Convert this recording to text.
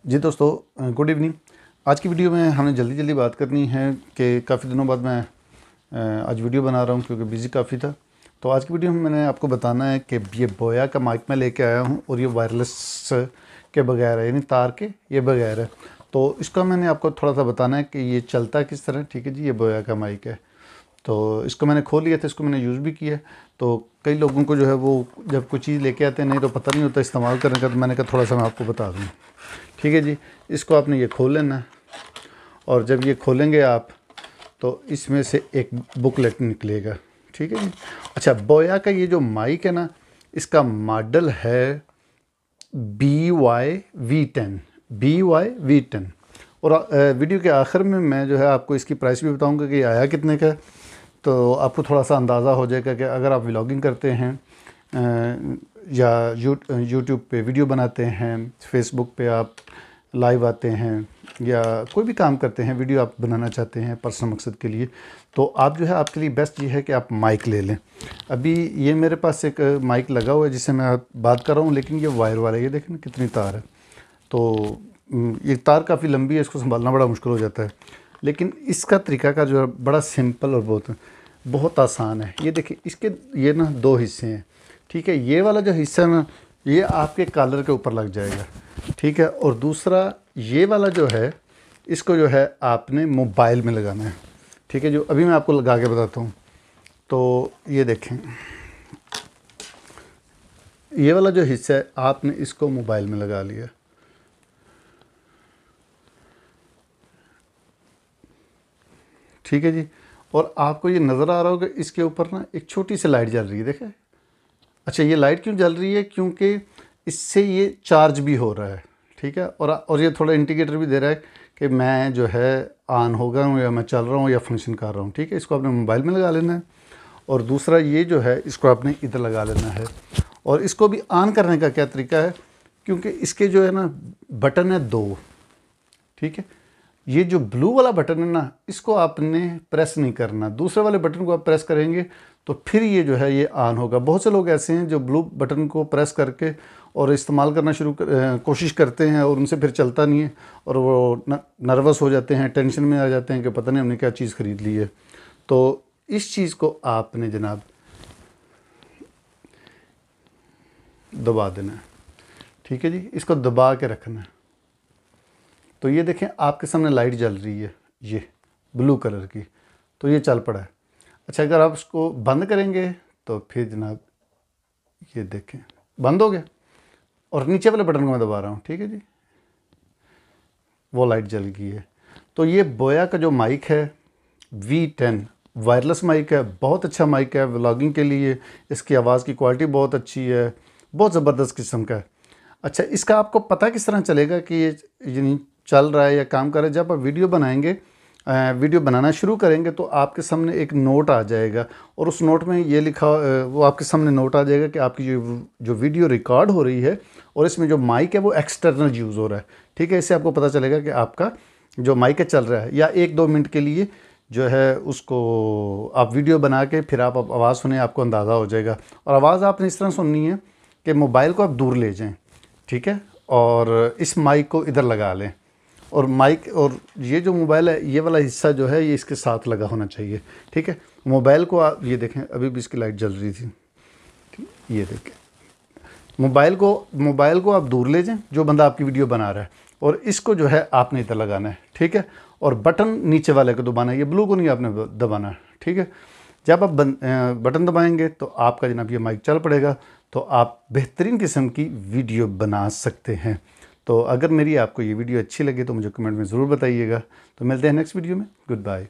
जी दोस्तों, good evening. आज की वीडियो में हमें जल्दी बात करनी है कि काफ़ी दिनों बाद मैं आज वीडियो बना रहा हूँ क्योंकि बिज़ी काफ़ी था। तो आज की वीडियो में मैंने आपको बताना है कि ये बोया का माइक मैं लेके आया हूँ और ये वायरलेस के बगैर है, यानी तार के ये बगैर है। तो इसका मैंने आपको थोड़ा सा बताना है कि ये चलता किस तरह। ठीक है जी, ये बोया का माइक है। तो इसको मैंने खोल लिया था, इसको मैंने यूज़ भी किया। तो कई लोगों को जो है वो जब कोई चीज़ लेके आते हैं नहीं तो पता नहीं होता इस्तेमाल करने का, तो मैंने कहा थोड़ा सा मैं आपको बता दूँ। ठीक है जी, इसको आपने ये खोल लेना है और जब ये खोलेंगे आप तो इसमें से एक बुकलेट निकलेगा। ठीक है जी। अच्छा, बोया का ये जो माइक है ना, इसका मॉडल है BY-V10 और वीडियो के आखिर में मैं जो है आपको इसकी प्राइस भी बताऊंगा कि आया कितने का। तो आपको थोड़ा सा अंदाज़ा हो जाएगा कि अगर आप व्लॉगिंग करते हैं या यूट्यूब पे वीडियो बनाते हैं, फेसबुक पे आप लाइव आते हैं या कोई भी काम करते हैं, वीडियो आप बनाना चाहते हैं पर्सनल मकसद के लिए, तो आप जो है आपके लिए बेस्ट ये है कि आप माइक ले लें। अभी ये मेरे पास एक माइक लगा हुआ है जिससे मैं बात कर रहा हूँ, लेकिन ये वायर वाला है। ये देखें कितनी तार है। तो ये तार काफ़ी लंबी है, इसको संभालना बड़ा मुश्किल हो जाता है। लेकिन इसका तरीका का जो है बड़ा सिंपल और बहुत आसान है। ये देखिए, इसके ये ना दो हिस्से हैं। ठीक है, ये वाला जो हिस्सा है ना, ये आपके कॉलर के ऊपर लग जाएगा। ठीक है, और दूसरा ये वाला जो है, इसको जो है आपने मोबाइल में लगाना है। ठीक है, जो अभी मैं आपको लगा के बताता हूँ। तो ये देखें, ये वाला जो हिस्सा है आपने इसको मोबाइल में लगा लिया। ठीक है जी, और आपको ये नज़र आ रहा होगा इसके ऊपर ना एक छोटी सी लाइट जल रही है, देखें। अच्छा, ये लाइट क्यों जल रही है? क्योंकि इससे ये चार्ज भी हो रहा है। ठीक है, और ये थोड़ा इंडिकेटर भी दे रहा है कि मैं जो है ऑन हो गया हूँ या मैं चल रहा हूँ या फंक्शन कर रहा हूँ। ठीक है, इसको आपने मोबाइल में लगा लेना है। और दूसरा ये जो है इसको आपने इधर लगा लेना है। और इसको भी ऑन करने का क्या तरीका है, क्योंकि इसके जो है ना बटन है दो। ठीक है, ये जो ब्लू वाला बटन है ना, इसको आपने प्रेस नहीं करना। दूसरे वाले बटन को आप प्रेस करेंगे तो फिर ये जो है ये ऑन होगा। बहुत से लोग ऐसे हैं जो ब्लू बटन को प्रेस करके और इस्तेमाल करना कोशिश करते हैं और उनसे फिर चलता नहीं है और वो नर्वस हो जाते हैं, टेंशन में आ जाते हैं कि पता नहीं हमने क्या चीज़ ख़रीद ली है। तो इस चीज़ को आपने जनाब दबा देना है। ठीक है जी, इसको दबा के रखना है। तो ये देखें आपके सामने लाइट जल रही है, ये ब्लू कलर की, तो ये चल पड़ा है। अच्छा, अगर आप इसको बंद करेंगे तो फिर जनाब ये देखें बंद हो गया और नीचे वाले बटन को मैं दबा रहा हूँ। ठीक है जी, वो लाइट जल गई है। तो ये बोया का जो माइक है V10 वायरलेस माइक है, बहुत अच्छा माइक है व्लॉगिंग के लिए। इसकी आवाज़ की क्वालिटी बहुत अच्छी है, बहुत ज़बरदस्त किस्म का है। अच्छा, इसका आपको पता किस तरह चलेगा कि ये यानी चल रहा है या काम कर रहा है? जब आप वीडियो बनाएंगे, वीडियो बनाना शुरू करेंगे तो आपके सामने एक नोट आ जाएगा और उस नोट में ये लिखा वो आपके सामने नोट आ जाएगा कि आपकी जो वीडियो रिकॉर्ड हो रही है और इसमें जो माइक है वो एक्सटर्नल यूज़ हो रहा है। ठीक है, इससे आपको पता चलेगा कि आपका जो माइक है चल रहा है। या 1-2 मिनट के लिए जो है उसको आप वीडियो बना के फिर आप आवाज़ सुने, आपको अंदाज़ा हो जाएगा। और आवाज़ आपने इस तरह सुननी है कि मोबाइल को आप दूर ले जाएँ। ठीक है, और इस माइक को इधर लगा लें और माइक और ये जो मोबाइल है ये वाला हिस्सा जो है ये इसके साथ लगा होना चाहिए। ठीक है, मोबाइल को आप ये देखें, अभी भी इसकी लाइट जल रही थी। ये देखें, मोबाइल को आप दूर ले जाएं जो बंदा आपकी वीडियो बना रहा है और इसको जो है आपने इधर लगाना है। ठीक है, और बटन नीचे वाले को दबाना है, ये ब्लू को नहीं आपने दबाना है। ठीक है, जब आप बटन दबाएंगे तो आपका जनाब ये माइक चल पड़ेगा, तो आप बेहतरीन किस्म की वीडियो बना सकते हैं। तो अगर मेरी आपको ये वीडियो अच्छी लगे तो मुझे कमेंट में ज़रूर बताइएगा। तो मिलते हैं नेक्स्ट वीडियो में। Good bye.